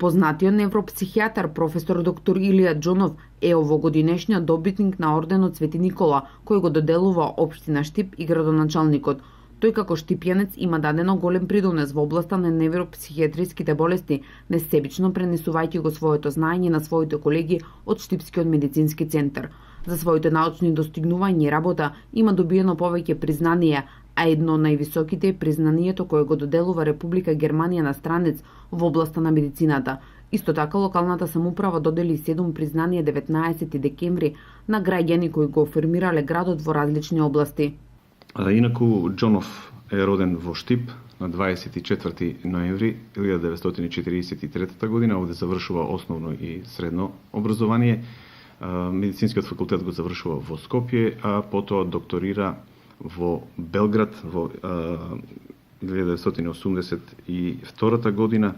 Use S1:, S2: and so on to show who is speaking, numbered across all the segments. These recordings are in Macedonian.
S1: Познатиот невропсихијатар професор доктор Илија Џонов е овогодинешниот добитник на орденот Свети Никола, кој го доделува општина Штип и градоначалникот. Тој како штипјанец има дадено голем придонес во областа на невропсихијатриските болести, несебично пренесувајќи го своето знаење на своите колеги од Штипскиот медицински центар. За своите научни достигнувања и работа има добиено повеќе признание, а едно од највисоките е признанието кое го доделува Република Германија на странец во областа на медицината. Исто така, локалната самоуправа додели 7 признанија 19 декември на граѓани кои го оформирале градот во различни области.
S2: Инаку Џонов е роден во Штип на 24 ноември 1943 година, овде завршува основно и средно образование. Медицинскиот факултет го завршува во Скопје, а потоа докторира во Белград во 1982 година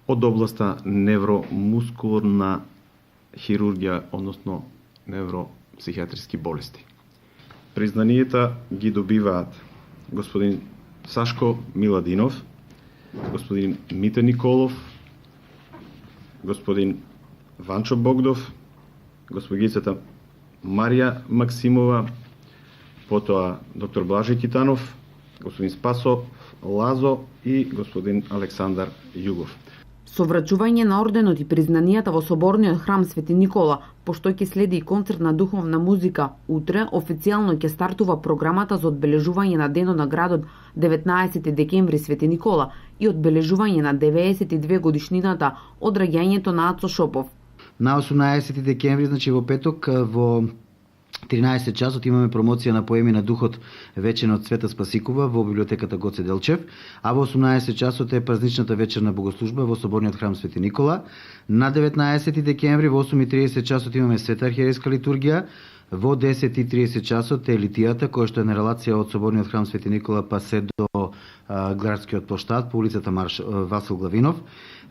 S2: од областа невромускуларна хирургија, односно невропсихијатриски болести. Признанијата ги добиваат господин Сашко Миладинов, господин Мите Николов, господин Ванчо Богдов, господица Марија Максимова, потоа доктор Блажи Китанов, господин Спасо Лазо и господин Александар Југов.
S1: Со врачување на орденот и признанијата во Соборниот храм Свети Никола, пошто ќе следи и концерт на духовна музика, утре официјално ќе стартува програмата за одбележување на денот на градот 19 декември Свети Никола и одбележување на 92 годишнината од раѓањето на Ацо Шопов.
S3: На 18 декември, значи во петок, во 13 часот имаме промоција на поеми на духот вечерна од Света Спасикова во библиотеката Гоце Делчев, а во 18 часот е празничната вечерна богослужба во Соборниот храм Свети Никола. На 19 декември во 8:30 часот имаме Света архиерейска литургија. Во 10:30 часот е литијата, која што е на релација од Соборниот храм Свети Никола па се до Градскиот плоштад по улицата Марш Васил Главинов.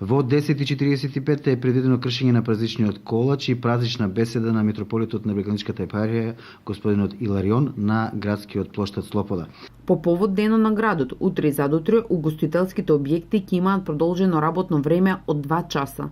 S3: Во 10:45 е предвидено кршење на празничниот колач и празнична беседа на митрополитот на Белградската епархија господинот Иларион на Градскиот плоштад Слобода.
S1: По повод денот на градот, утре и задутре угостителските објекти ќе имаат продолжено работно време од 2 часа.